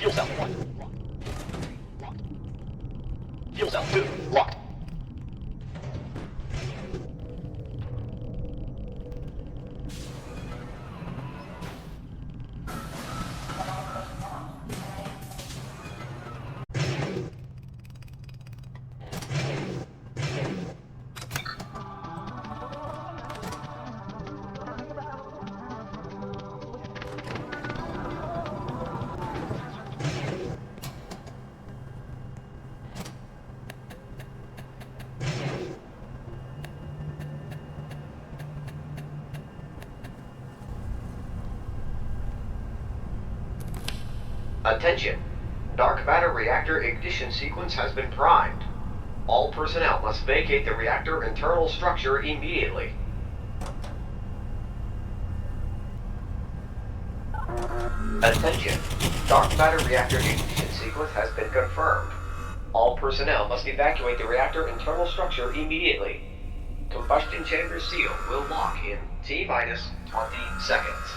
Fuel cell 1. Fuel cell 2. Locked. Attention! Dark matter reactor ignition sequence has been primed. All personnel must vacate the reactor internal structure immediately. Attention! Dark matter reactor ignition sequence has been confirmed. All personnel must evacuate the reactor internal structure immediately. Combustion chamber seal will lock in T-minus 20 seconds.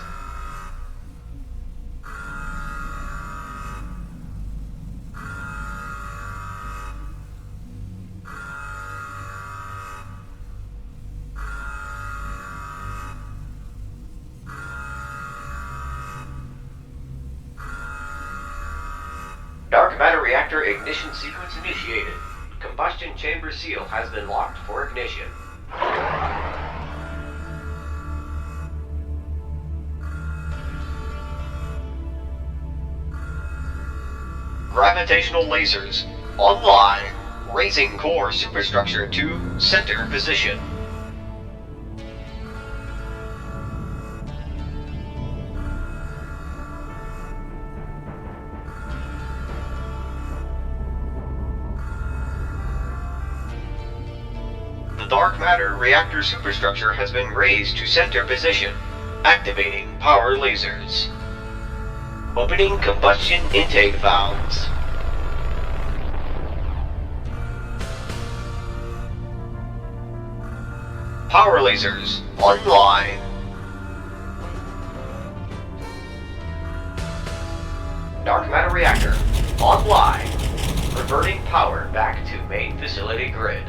Dark matter reactor ignition sequence initiated. Combustion chamber seal has been locked for ignition. Gravitational lasers online. Raising core superstructure to center position. The dark matter reactor superstructure has been raised to center position. Activating power lasers. Opening combustion intake valves. Power lasers online. Dark matter reactor online. Reverting power back to main facility grid.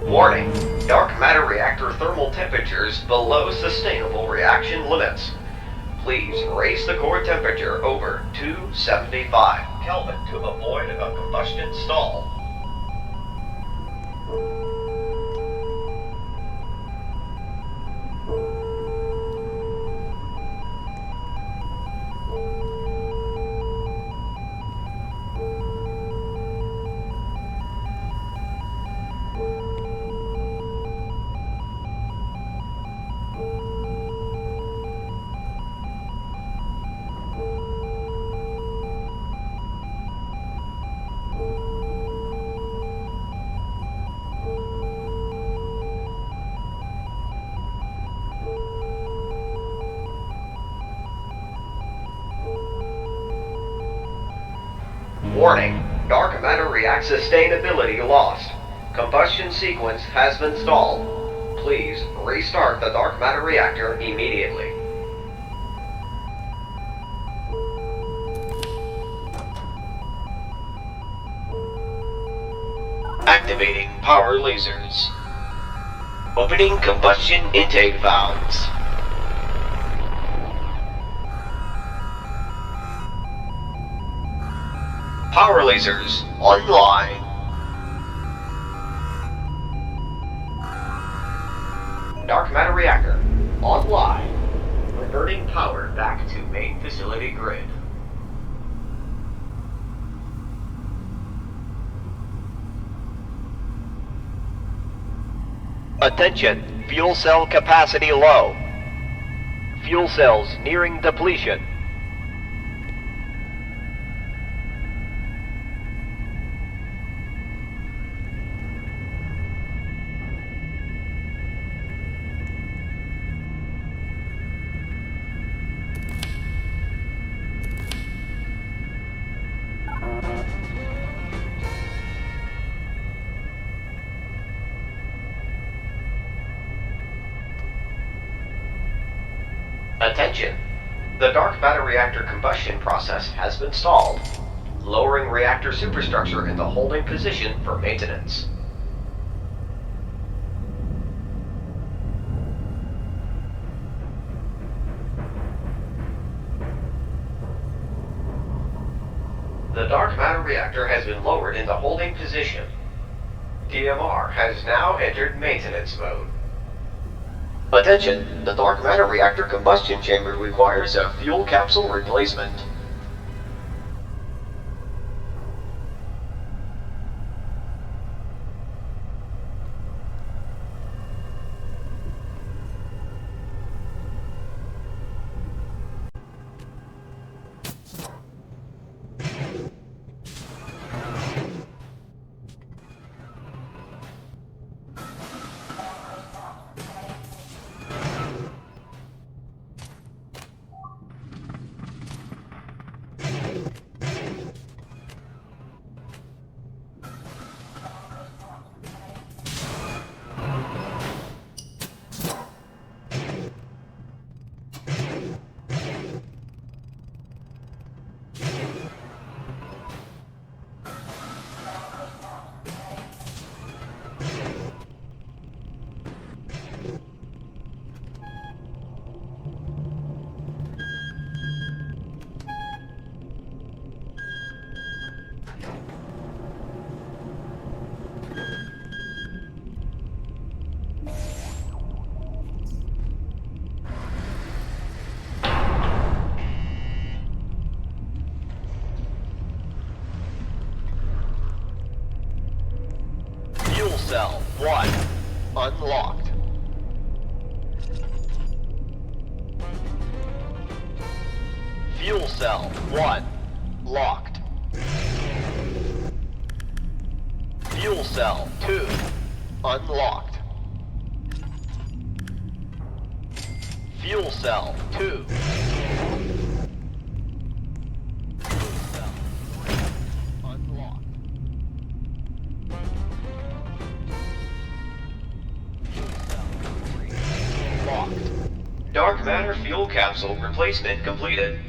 Warning, dark matter reactor thermal temperatures below sustainable reaction limits. Please raise the core temperature over 275 Kelvin to avoid a combustion stall. Warning, dark matter reactor sustainability lost. Combustion sequence has been stalled. Please restart the dark matter reactor immediately. Activating power lasers. Opening combustion intake valves. Power lasers online. Online. Reverting power back to main facility grid. Attention, fuel cell capacity low. Fuel cells nearing depletion. Attention! The dark matter reactor combustion process has been stalled, lowering reactor superstructure into holding position for maintenance. The dark matter reactor has been lowered into holding position. DMR has now entered maintenance mode. Attention! The dark matter reactor combustion chamber requires a fuel capsule replacement. Cell 1 unlocked. Fuel cell 1 locked. Fuel cell 2 unlocked. Fuel cell 2. Dark matter fuel capsule replacement completed.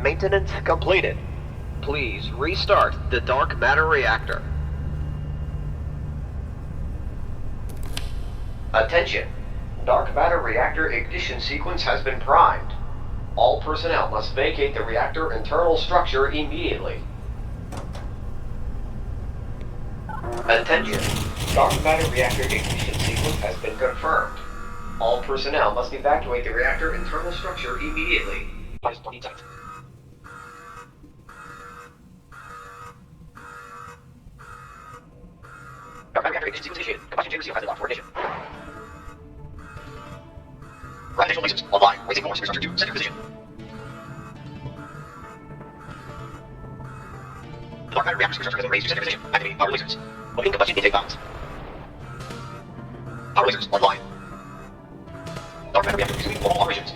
Maintenance completed. Please restart the dark matter reactor. Attention! Dark matter reactor ignition sequence has been primed. All personnel must vacate the reactor internal structure immediately. Attention! Dark matter reactor ignition sequence has been confirmed. All personnel must evacuate the reactor internal structure immediately. Dark matter reactor ignition sequence initiated. Combustion chamber seal has been locked for ignition. Gravitational lasers online. Raising more superstructure to center position. The dark matter reactor superstructure has been raised to center position. Activating power lasers. Opening combustion intake valves. Power lasers online. Dark matter reactor resuming normal operations.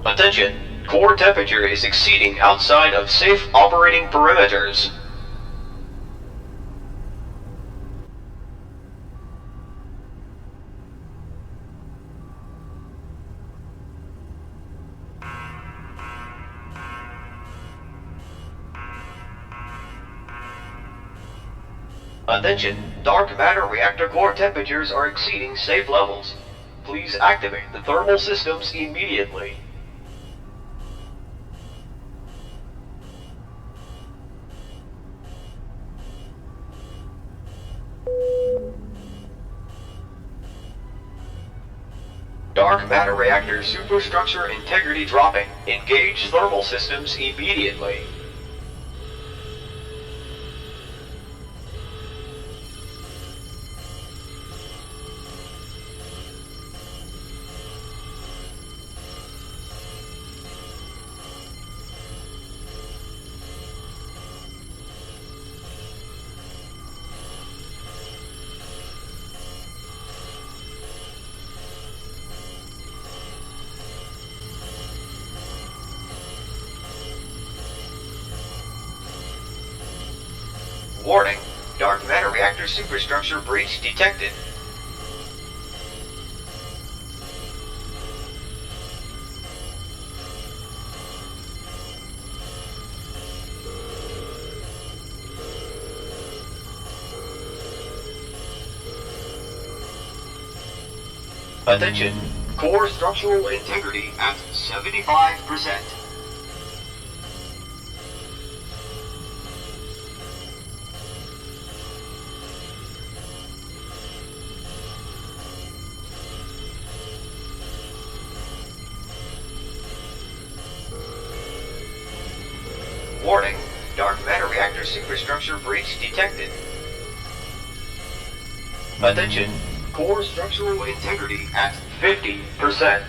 Attention, core temperature is exceeding outside of safe operating perimeters. Attention, dark matter reactor core temperatures are exceeding safe levels. Please activate the thermal systems immediately. Dark matter reactor superstructure integrity dropping. Engage thermal systems immediately. Warning, dark matter reactor superstructure breach detected. Attention, core structural integrity at 75%. Warning, dark matter reactor superstructure breach detected. Attention, core structural integrity at 50%.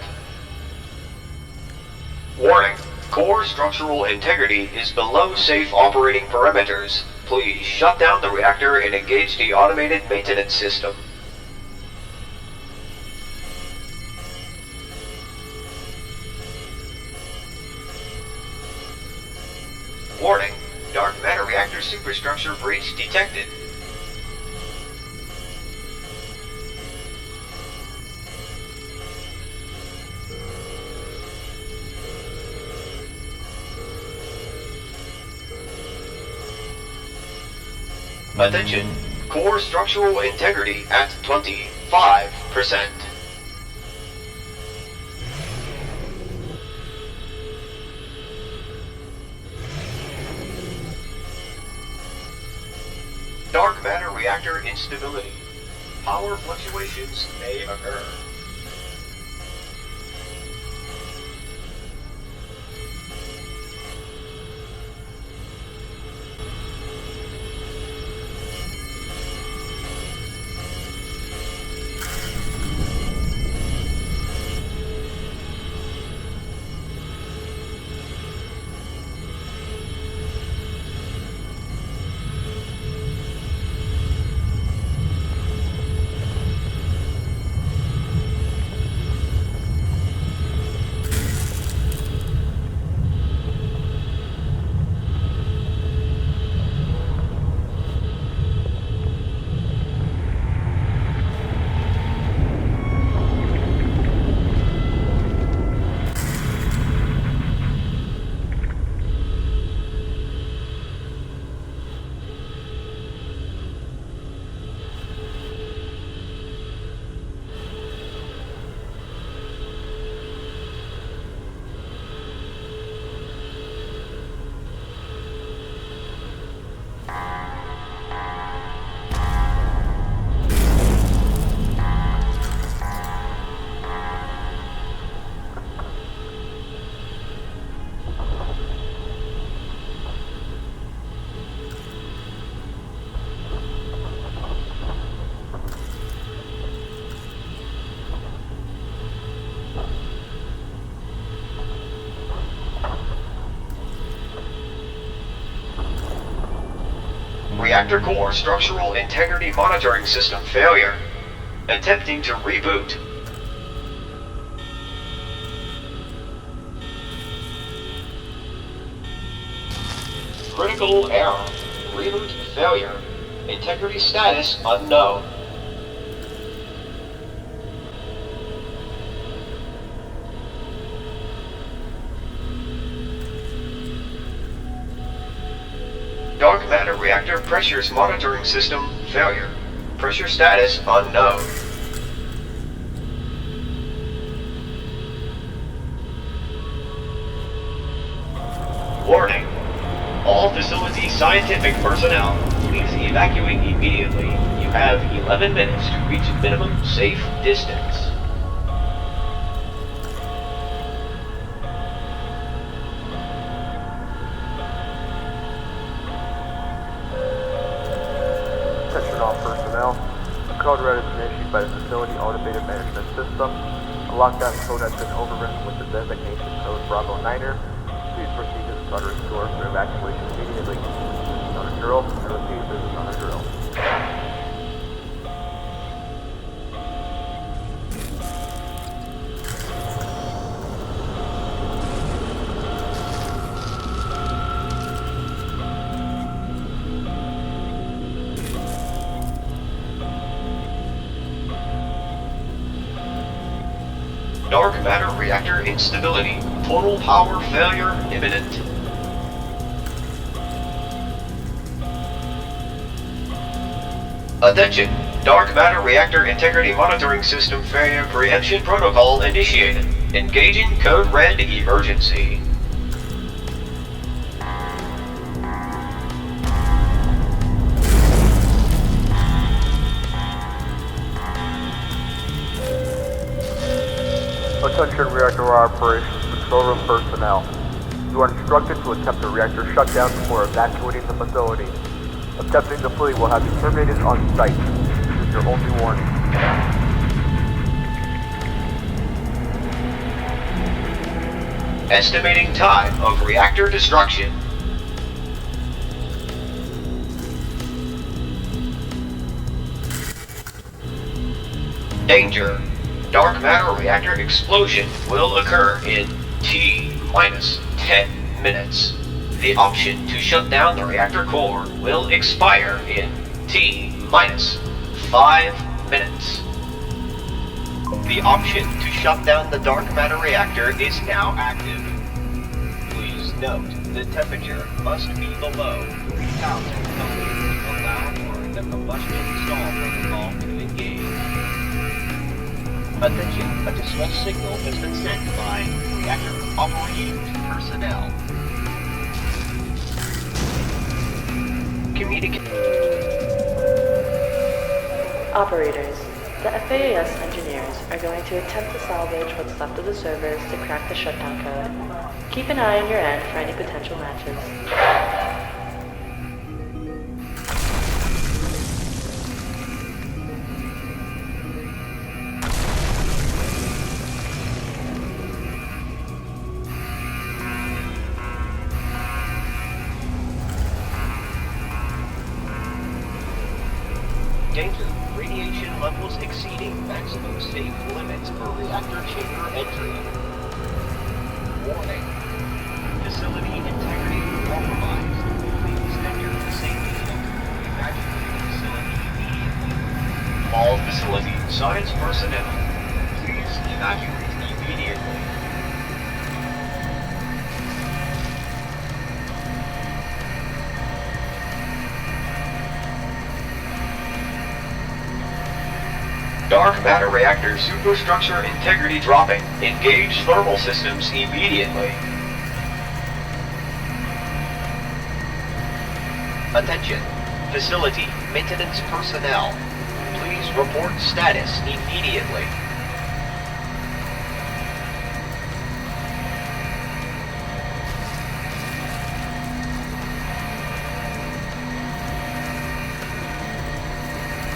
Warning, core structural integrity is below safe operating perimeters. Please shut down the reactor and engage the automated maintenance system. Warning, dark matter reactor superstructure breach detected. Attention, core structural integrity at 25%. Dark matter reactor instability. Power fluctuations may occur. Reactor core structural integrity monitoring system failure. Attempting to reboot. Critical error. Reboot failure. Integrity status unknown. Dark matter reactor pressures monitoring system failure. Pressure status unknown. Warning. All facility scientific personnel, please evacuate immediately. You have 11 minutes to reach minimum safe distance. Attention all personnel. A code red has been issued by the facility automated management system. A lockdown code has been overwritten with the designation code Bravo 9er. Please proceed to the Tartarus door for evacuation immediately. This is not a drill. I repeat, this is not a drill. Dark matter reactor instability. Total power failure imminent. Attention! Dark matter reactor integrity monitoring system failure preemption protocol initiated. Engaging code red emergency. Attention reactor operations control room personnel. You are instructed to attempt a reactor shutdown before evacuating the facility. Attempting to flee will have you terminated on site. This is your only warning. Estimating time of reactor destruction. Danger. Dark matter reactor explosion will occur in T-10 minutes. The option to shut down the reactor core will expire in T-5 minutes. The option to shut down the dark matter reactor is now active. Please note, the temperature must be below 3,000 Kelvin to allow for the combustion stall protocol to engage. Attention, a distress signal has been sent by reactor operations personnel. Operators, the FAAS engineers are going to attempt to salvage what's left of the servers to crack the shutdown code. Keep an eye on your end for any potential matches. Danger. Radiation levels exceeding maximum safe limits for reactor chamber entry. Warning. Facility integrity compromised. Please enter the safety zone. Evacuate the facility immediately. All facility science personnel, please evacuate immediately. Dark matter reactor superstructure integrity dropping. Engage thermal systems immediately. Attention. Facility maintenance personnel. Please report status immediately.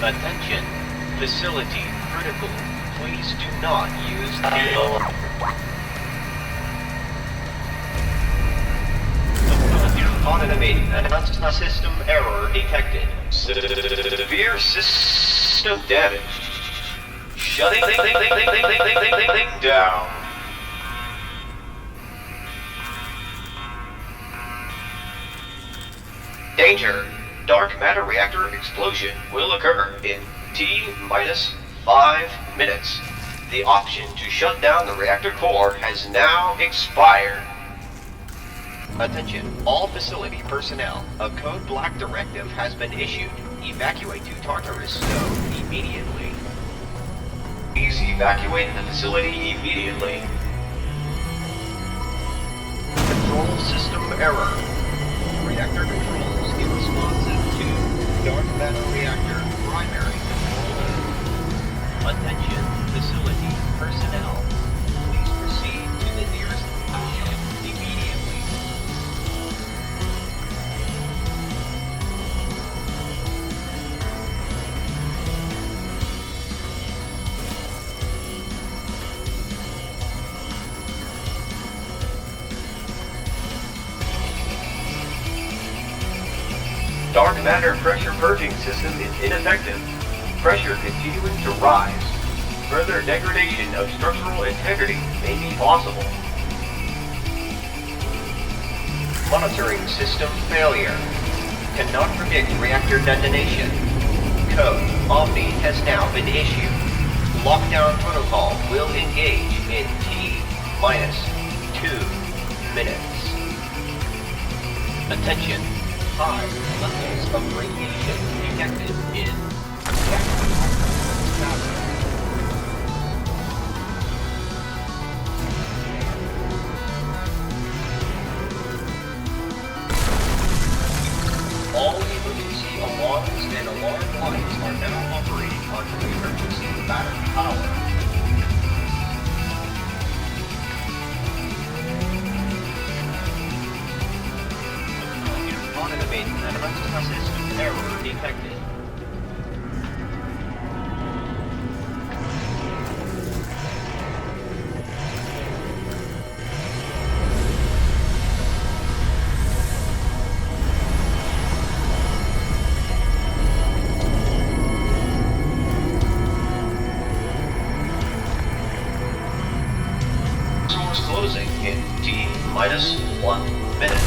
Attention. Facility critical. Please do not use the automated system error detected. Severe system damage. Shutting down. Danger! Dark matter reactor explosion will occur in T-minus 5 minutes. The option to shut down the reactor core has now expired. Attention, all facility personnel. A code black directive has been issued. Evacuate to Tartarus zone immediately. Please evacuate the facility immediately. Control system error. Reactor controls irresponsive to dark matter reactor primary control. Attention, facility personnel. Please proceed to the nearest station immediately. Dark matter pressure purging system is ineffective. Pressure continuing to rise. Further degradation of structural integrity may be possible. Monitoring system failure. Cannot predict reactor detonation. Code Omni has now been issued. Lockdown protocol will engage in T-minus 2 minutes. Attention. High levels of radiation detected in reactor. All emergency alarms and alarm lights are now operating on emergency battery power. Automate analysis system error detected. Source closing in T-minus 1 minute.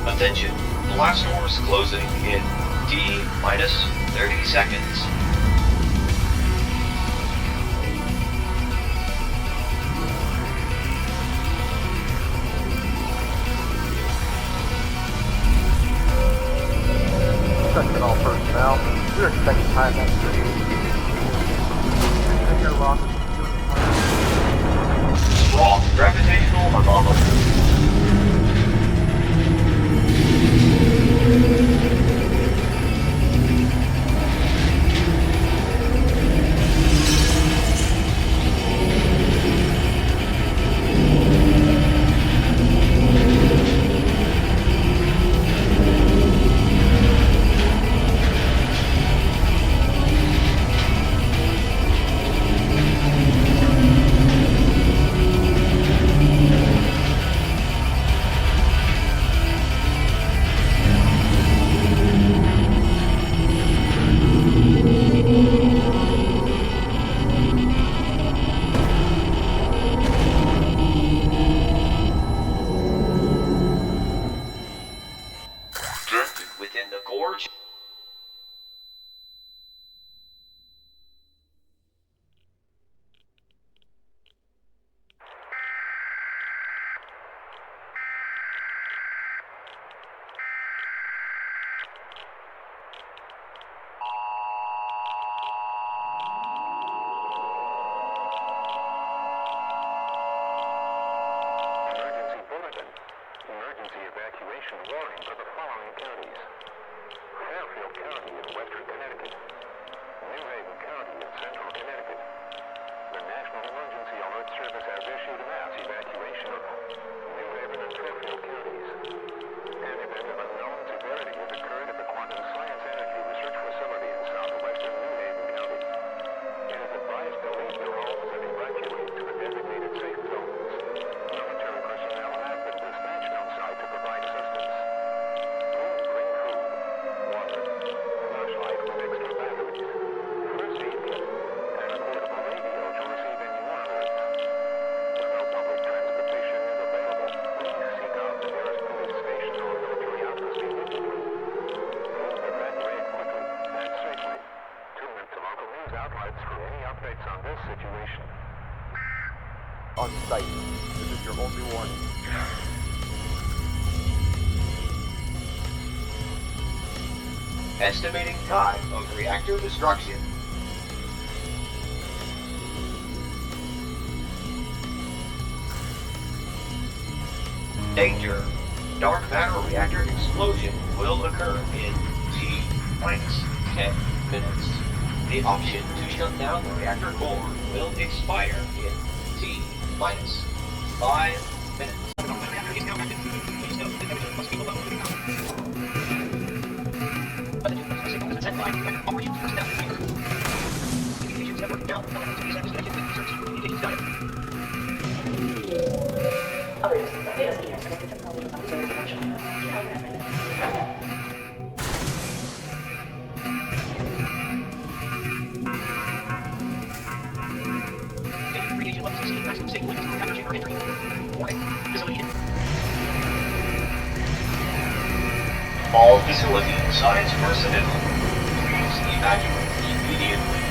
Attention, blast doors closing in T-minus 30 seconds. Attention all personnel. We're expecting high activity. Take your losses. Strong gravitational anomaly. Within the gorge. Emergency bulletin. Emergency evacuation warning for the following counties. Fairfield County in western Connecticut. New Haven County in central Connecticut. The National Emergency Alert Service has issued a mass evacuation of New Haven and Fairfield counties. An event of unknown severity has occurred at the Quantum Science Energy Research Facility in southwestern New Haven County. It is advised to leave their homes and evacuate to the designated on site. This is your only warning. Estimating time of reactor destruction. Danger. Dark matter reactor explosion will occur in T minus 10 minutes. The option to shut down the reactor core will expire in T minus 5 minutes. Others, the FAS engineers are going to technology on observer potential. All facility science personnel, please evacuate immediately.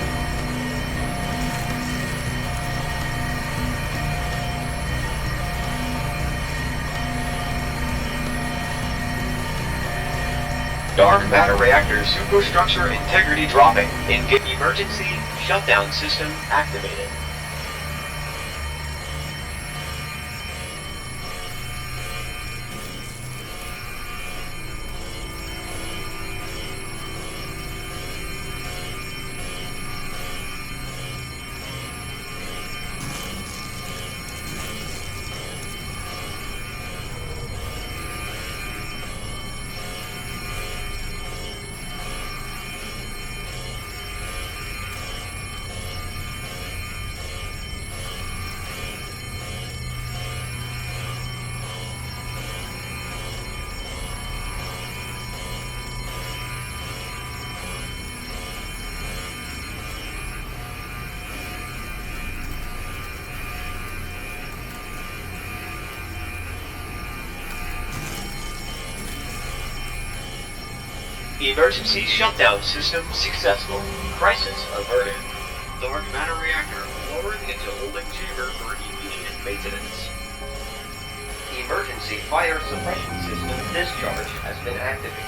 Dark matter reactor superstructure integrity dropping. Emergency shutdown system activated. Emergency shutdown system successful. Crisis averted. Dark matter reactor lowered into holding chamber for immediate maintenance. Emergency fire suppression system discharge has been activated.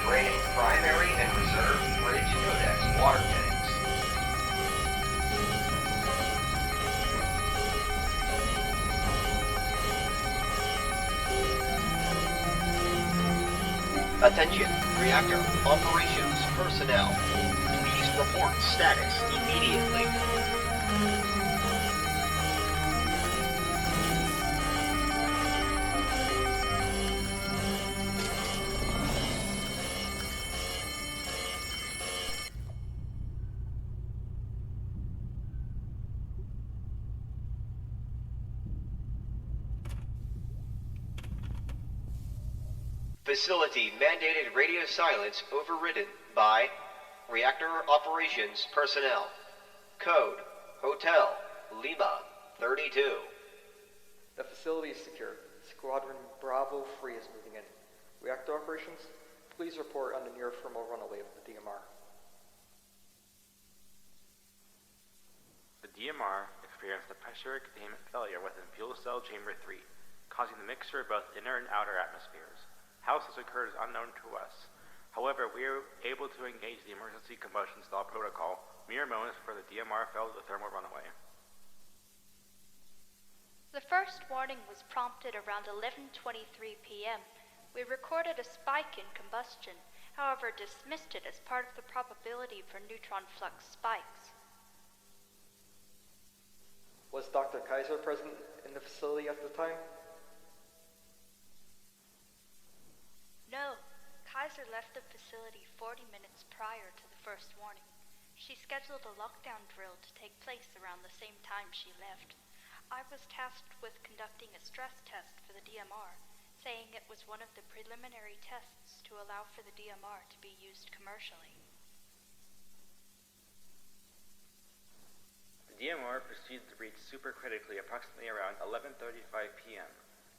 Draining primary and reserve bridge codex water tanks. Attention, reactor operations personnel. Please report status immediately. Facility mandated radio silence overridden by reactor operations personnel. Code Hotel Lima 32. The facility is secure. Squadron Bravo 3 is moving in. Reactor operations, please report on the near thermal runaway of the DMR. The DMR experienced a pressure containment failure within fuel cell chamber 3, causing the mixture of both inner and outer atmospheres. How this occurred is unknown to us. However, we were able to engage the emergency combustion stall protocol mere moments before the DMR fell to the thermal runaway. The first warning was prompted around 11:23 p.m. We recorded a spike in combustion, however dismissed it as part of the probability for neutron flux spikes. Was Dr. Kaiser present in the facility at the time? No, Kaiser left the facility 40 minutes prior to the first warning. She scheduled a lockdown drill to take place around the same time she left. I was tasked with conducting a stress test for the DMR, saying it was one of the preliminary tests to allow for the DMR to be used commercially. The DMR proceeded to reach supercritically approximately around 11:35 p.m.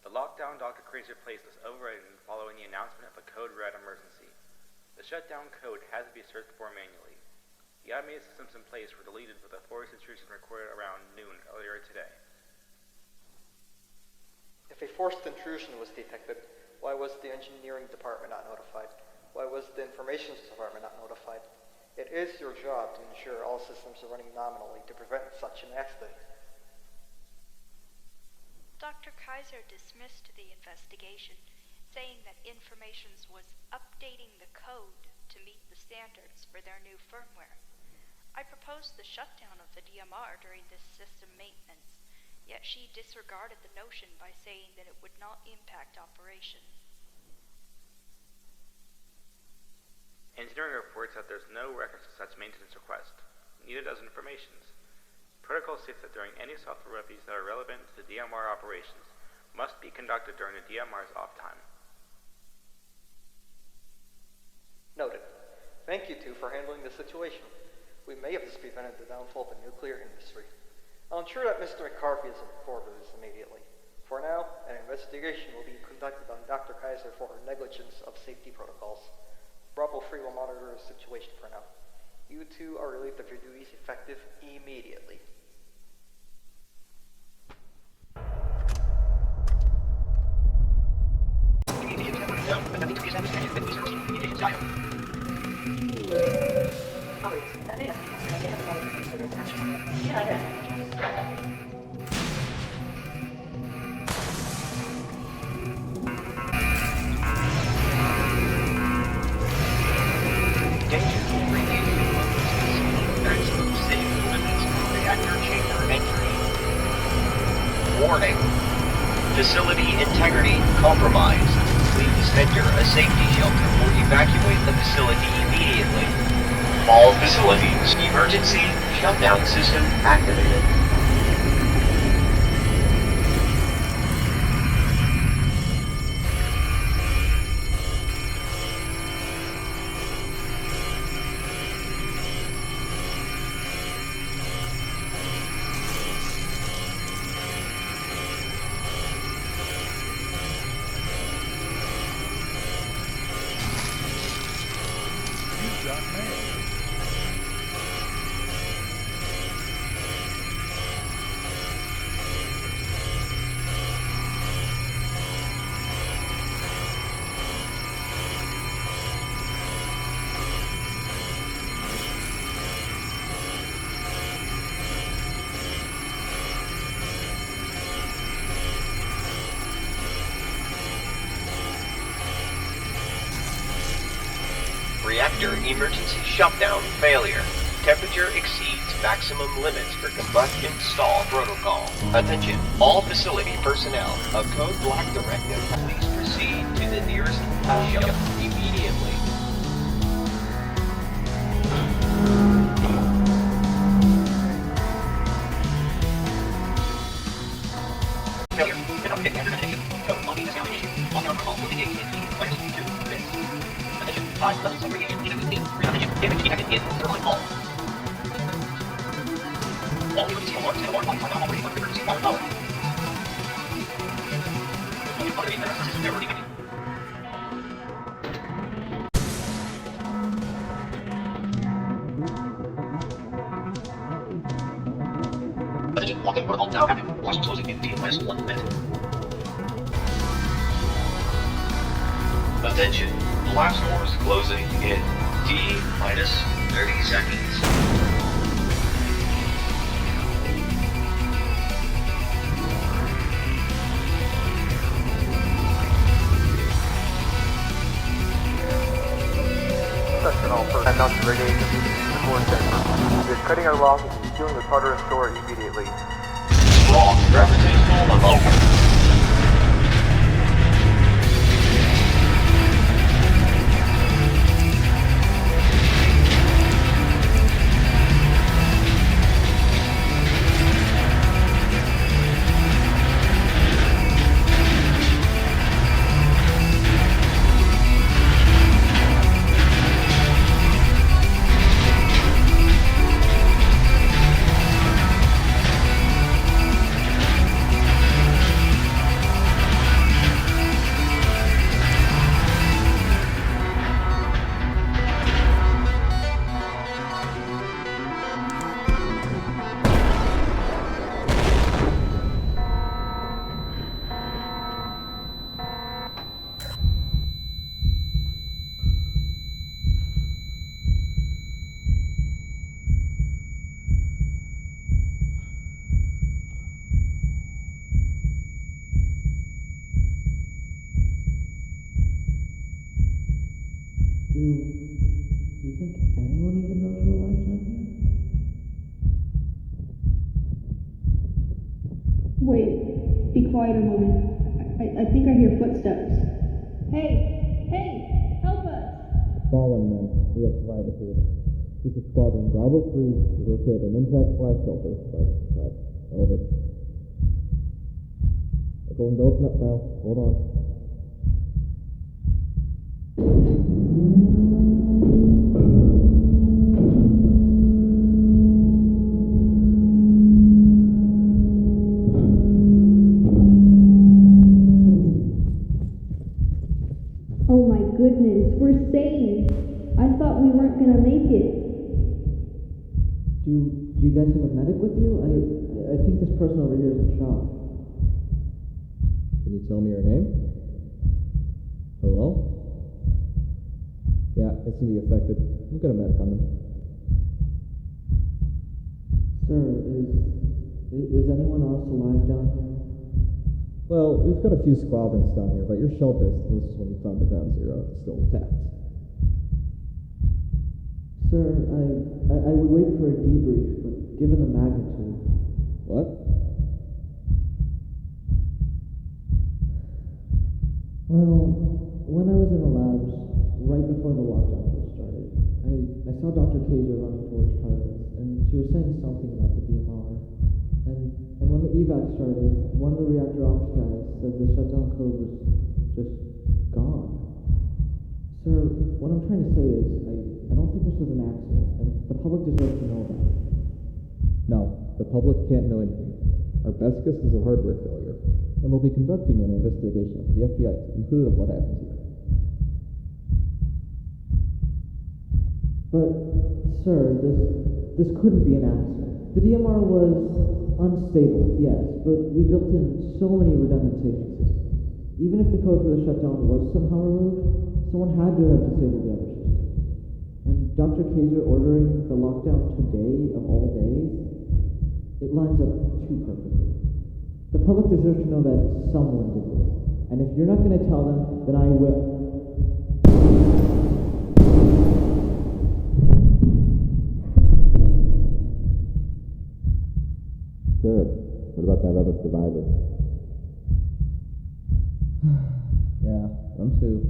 The lockdown Dr. Kaiser placed was overridden following the announcement of a code red emergency. The shutdown code had to be searched for manually. The automated systems in place were deleted with a forced intrusion recorded around noon earlier today. If a forced intrusion was detected, why was the engineering department not notified? Why was the information department not notified? It is your job to ensure all systems are running nominally to prevent such an accident. Dr. Kaiser dismissed the investigation, saying that Informations was updating the code to meet the standards for their new firmware. I proposed the shutdown of the DMR during this system maintenance, yet she disregarded the notion by saying that it would not impact operation. Engineering reports that there's no records of such maintenance request. Neither does Informations. Protocol states that during any software reviews that are relevant to the DMR operations must be conducted during the DMR's off time. Noted. Thank you two for handling the situation. We may have just prevented the downfall of the nuclear industry. I'll ensure that Mr. McCarthy is informed of this immediately. For now, an investigation will be conducted on Dr. Kaiser for her negligence of safety protocols. Bravo 3 will monitor the situation for now. You two are relieved of your duties effective immediately. Warning. Facility integrity compromised. Please enter a safety shelter or evacuate the facility immediately. All facilities, emergency shutdown system activated. Reactor emergency shutdown failure. Temperature exceeds maximum limits for combustion stall protocol. Attention, all facility personnel. A code black directive. Please proceed to the nearest shutdown immediately. Attention, blast doors closing in T-minus 30 seconds. Section all first. And not the radiation before center. We are cutting our losses and sealing the Tartarus door immediately. Strong gravitational emotion. Do you think anyone even knows we're alive down here? Wait, be quiet a moment. I think I hear footsteps. Hey, help us! Fallen men, we have survivors here. This is Squadron Bravo 3, is located in intact flash shelter. Right. Over. They're going to open up now. Hold on. Oh my goodness, we're saved! I thought we weren't gonna make it. Do you guys have a medic with you? I think this person over here is in shock. Can you tell me your name? Hello? Yeah, they seem to be affected. We'll get a medic on them. Sir, is anyone else alive down here? Well, we've got a few squadrons down here, but your shelter, this is when we found the ground zero, is still intact. Sir, I would wait for a debrief, but given the magnitude... What? Well, when I was in the labs, right before the lockdown first started, I saw Dr. Kaiser running towards Tartarus, and she was saying something about the DMR. And when the evac started, one of the reactor ops guys said the shutdown code was just gone. Sir, what I'm trying to say is, I don't think this was an accident, and the public deserves to know that. No, the public can't know anything. Our best guess is a hardware failure, and we'll be conducting an investigation of the FBI to conclude of what happened here. But, sir, this couldn't be an accident. The DMR was unstable, yes, but we built in so many redundant safety systems. Even if the code for the shutdown was somehow removed, someone had to have disabled the other systems. And Dr. Kaiser ordering the lockdown today of all days, it lines up too perfectly. The public deserves to know that someone did this. And if you're not going to tell them, then I will. Sure. What about that other survivor? Yeah, them too.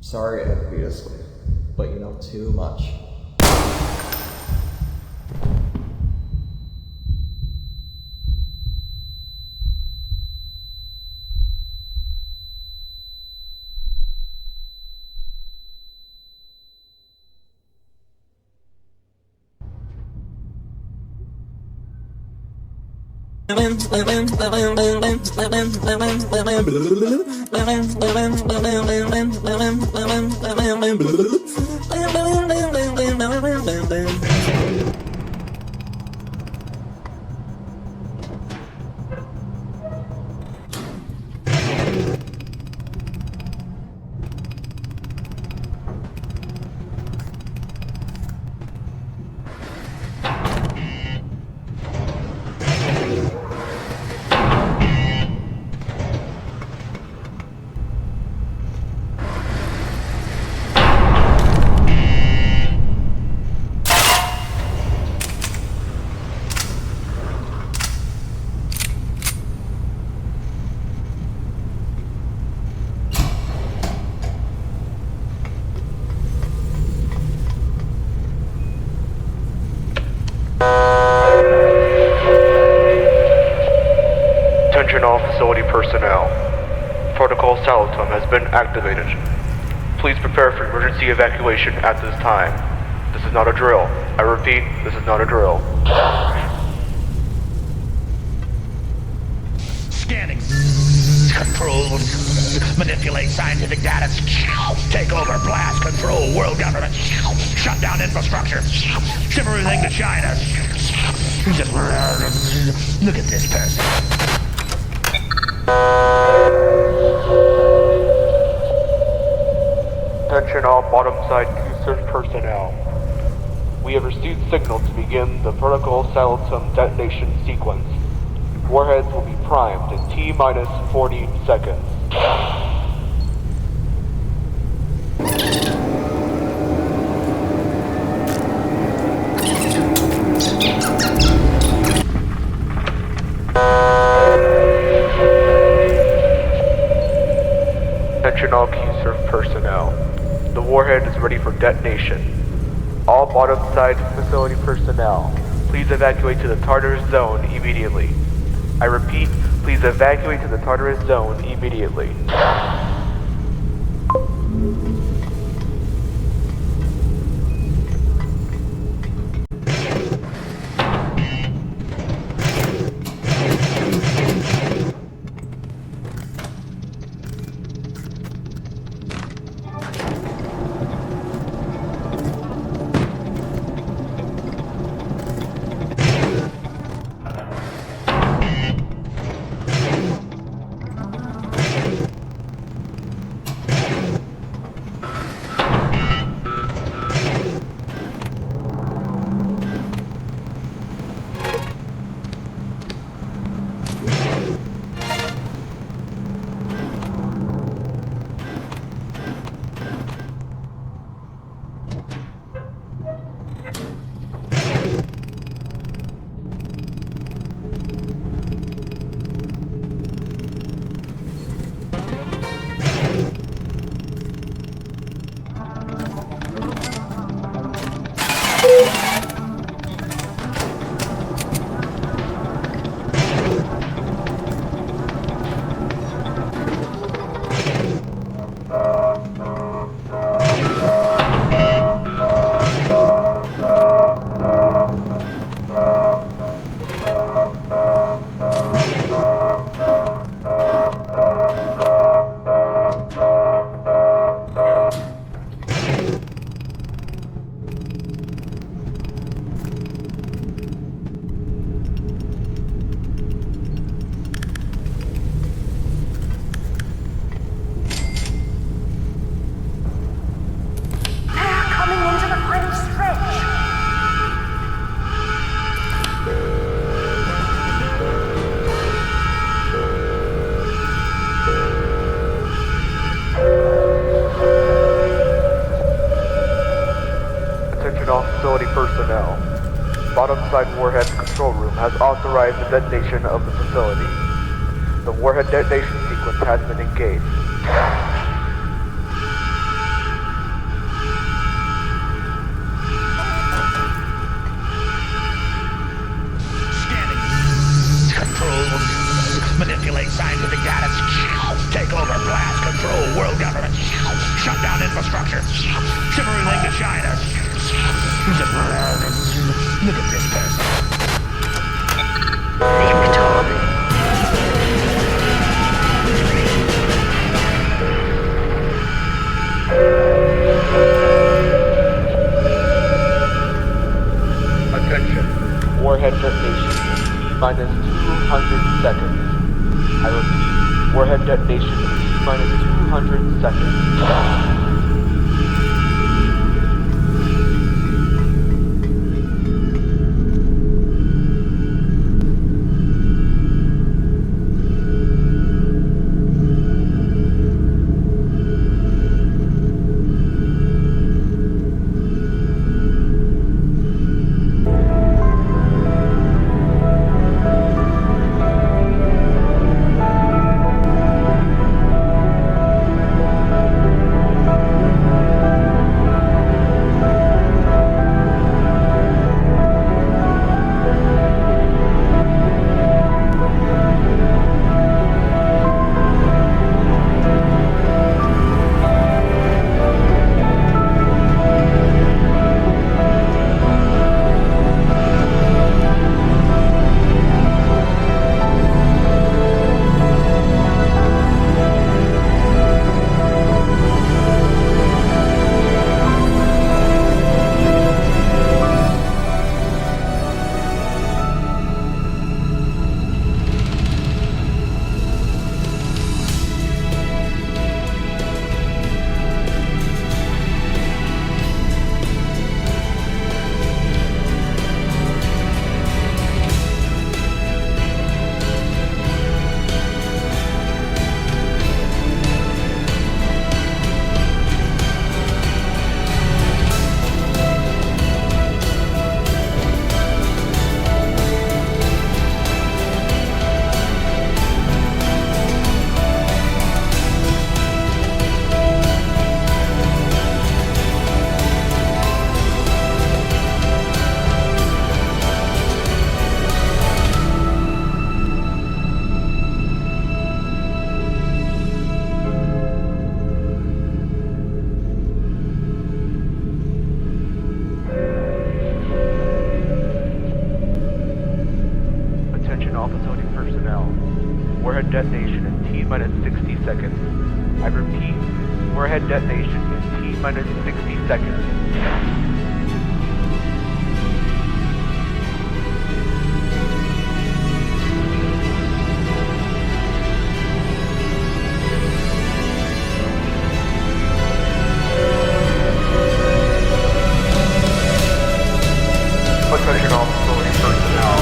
Sorry I had to be this way, but you know too much. Attention all facility personnel. Protocol Saletum has been activated. Please prepare for emergency evacuation at this time. This is not a drill. I repeat, this is not a drill. Scanning. Control. Manipulate scientific data. Take over. Blast. Control. World government. Shut down infrastructure. Ship everything to China. Just look at this person. Attention all bottom side QSERF personnel. We have received signal to begin the Protocol Saletum detonation sequence. Warheads will be primed in T-minus 40 seconds. Attention all QSERF personnel. The Warhead is ready for detonation. All bottom side facility personnel, please evacuate to the Tartarus zone immediately. I repeat, please evacuate to the Tartarus zone immediately. Personnel. Bottom side Warhead's control room has authorized the detonation of the facility. The Warhead detonation sequence has been engaged. Scanning. Controls. Manipulate scientific data. Take over, blast, control, world government. Shut down infrastructure. Ship everything to China. Look at this person. Attention. Warhead detonation in T-minus 200 seconds. I repeat, Warhead detonation in T-minus 200 seconds. T-minus 60 seconds. I repeat, warhead detonation in T-minus 60 seconds. Attention all facility personnel.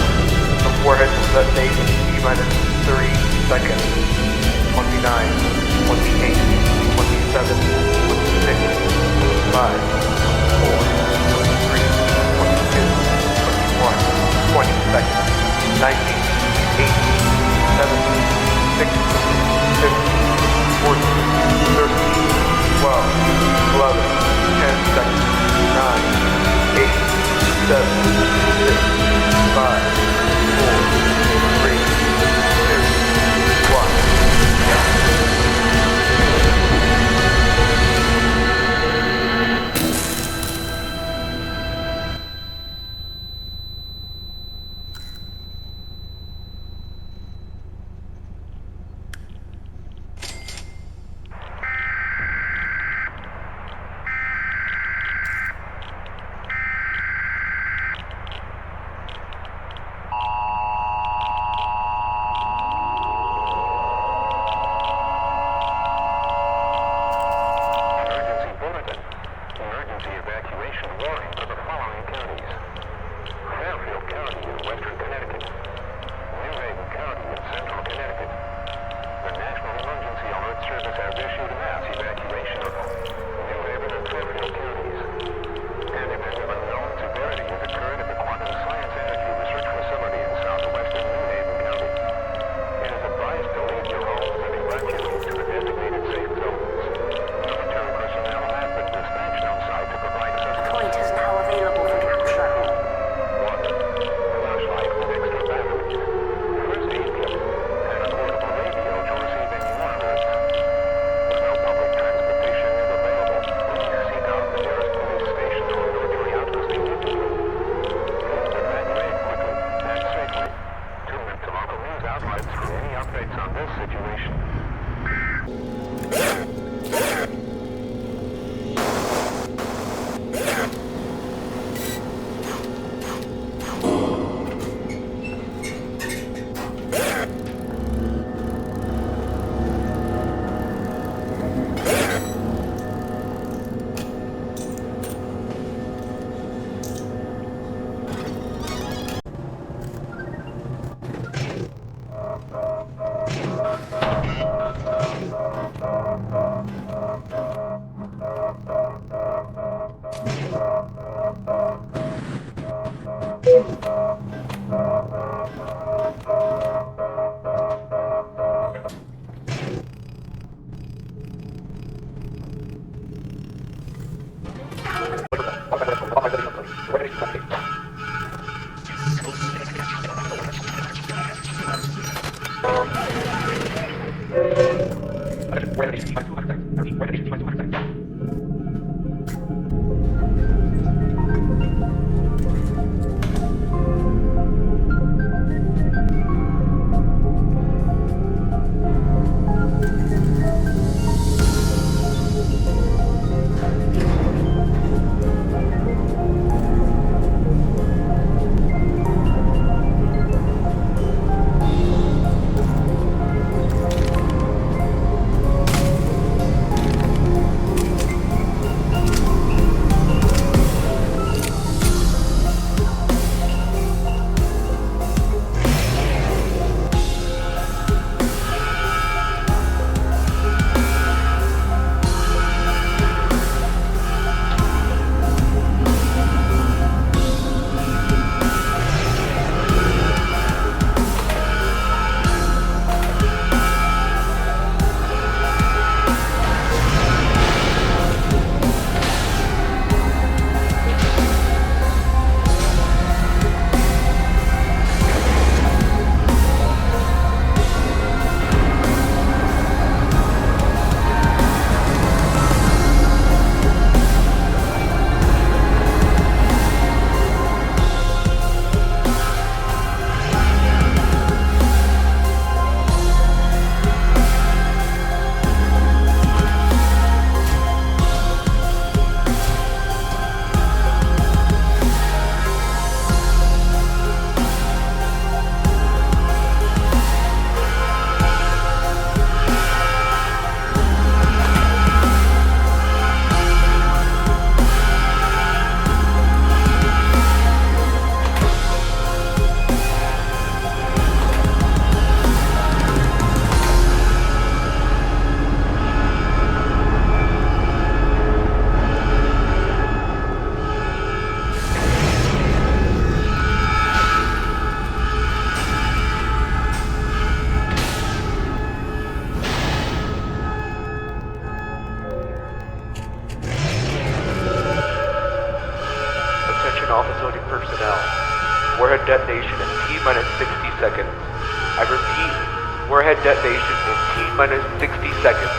The warhead will detonate in T-minus 30 seconds. 29, 28, 27, 26, 25, 24, 23, 22, 21, 20 seconds. 19, 18, 17, 16, 15, 14, 13, 12, 11, 10 seconds. 9, 8, 7, 6, 5, 4, 3, 2, 1. Warhead detonation in T-minus 60 seconds. I repeat, Warhead detonation in T-minus 60 seconds.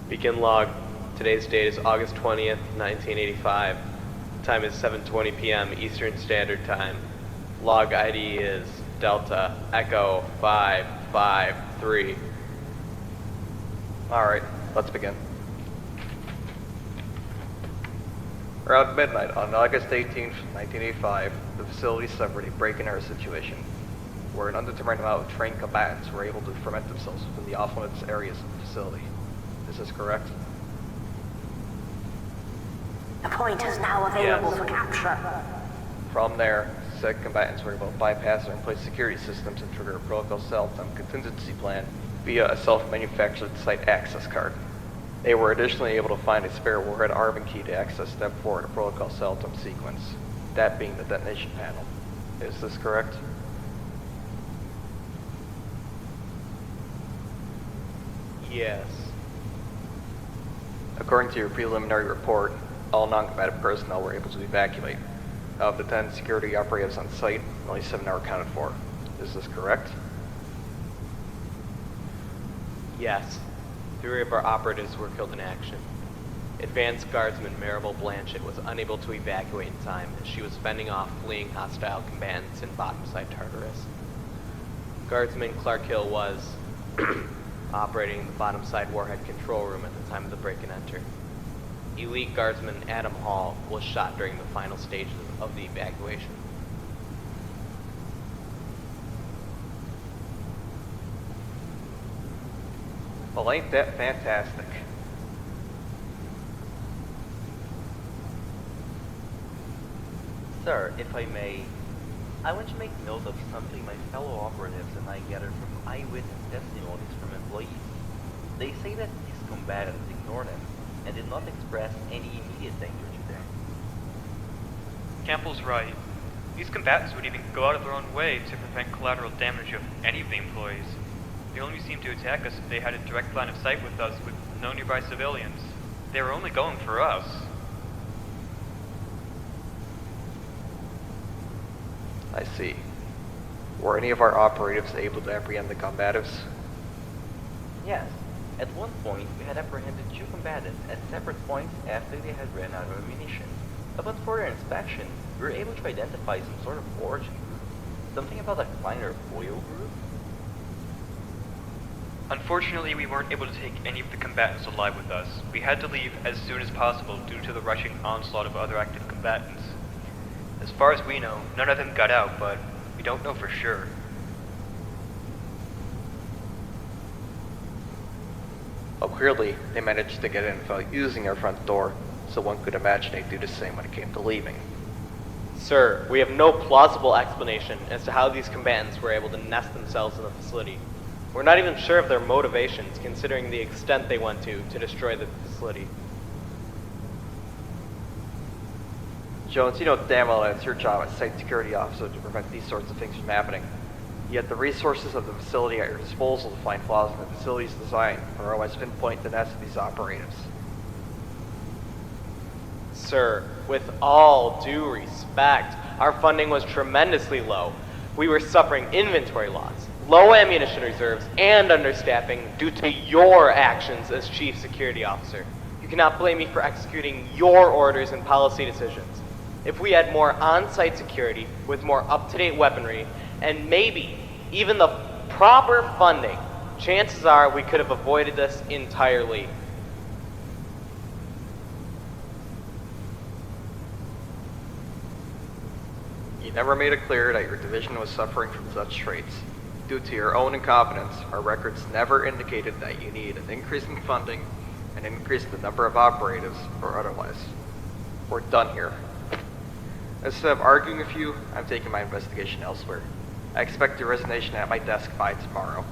Beacon log. Today's date is August 20th, 1985. Time is 7:20 p.m. Eastern Standard Time. Log ID is Delta Echo 553. Alright, let's begin. Around midnight on August 18th, 1985, the facility suffered a break in our situation, where an undetermined amount of trained combatants were able to ferment themselves within the off-limits areas of the facility. This is correct? The point is now available for capture. From there, said combatants were able to bypass our in-place security systems and trigger a protocol Saletum contingency plan via a self-manufactured site access card. They were additionally able to find a spare Warhead arming key to access step 4 in a protocol Saletum sequence, that being the detonation panel. Is this correct? Yes. According to your preliminary report, all non-combatant personnel were able to evacuate. Of the 10 security operatives on site, only 7 are accounted for. Is this correct? Yes. 3 of our operatives were killed in action. Advanced Guardsman Maribel Blanchett was unable to evacuate in time as she was fending off fleeing hostile combatants in bottom-side Tartarus. Guardsman Clark Hill was operating the bottom-side Warhead control room at the time of the break and enter. Elite Guardsman Adam Hall was shot during the final stages of the evacuation. Well, ain't that fantastic? Sir, if I may, I want to make note of something my fellow operatives and I gathered from eyewitness testimonies from employees. They say that these combatants ignored them and did not express any immediate danger to them. Campbell's right. These combatants would even go out of their own way to prevent collateral damage of any of the employees. They only seemed to attack us if they had a direct line of sight with us with no nearby civilians. They were only going for us. I see. Were any of our operatives able to apprehend the combatives? Yes. At one point, we had apprehended 2 combatants at separate points after they had ran out of ammunition. Upon further inspection, we were able to identify some sort of origin group. Something about a Kleiner oil group? Unfortunately, we weren't able to take any of the combatants alive with us. We had to leave as soon as possible due to the rushing onslaught of other active combatants. As far as we know, none of them got out, but we don't know for sure. Well, clearly, they managed to get in without using our front door, so one could imagine they'd do the same when it came to leaving. Sir, we have no plausible explanation as to how these combatants were able to nest themselves in the facility. We're not even sure of their motivations, considering the extent they went to destroy the facility. Jones, you know damn well that it's your job as site security officer to prevent these sorts of things from happening. Yet the resources of the facility at your disposal to find flaws in the facility's design are always pinpoint the nest of these operatives. Sir, with all due respect, our funding was tremendously low. We were suffering inventory loss, low ammunition reserves, and understaffing due to your actions as Chief Security Officer. You cannot blame me for executing your orders and policy decisions. If we had more on-site security with more up-to-date weaponry, and maybe even the proper funding, chances are we could have avoided this entirely. You never made it clear that your division was suffering from such traits. Due to your own incompetence, our records never indicated that you need an increase in funding, an increase in the number of operatives, or otherwise. We're done here. Instead of arguing with you, I'm taking my investigation elsewhere. I expect your resignation at my desk by tomorrow.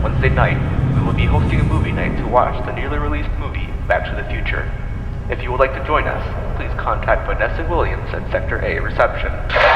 Wednesday night, we will be hosting a movie night to watch the newly released movie, Back to the Future. If you would like to join us, please contact Vanessa Williams at Sector A Reception.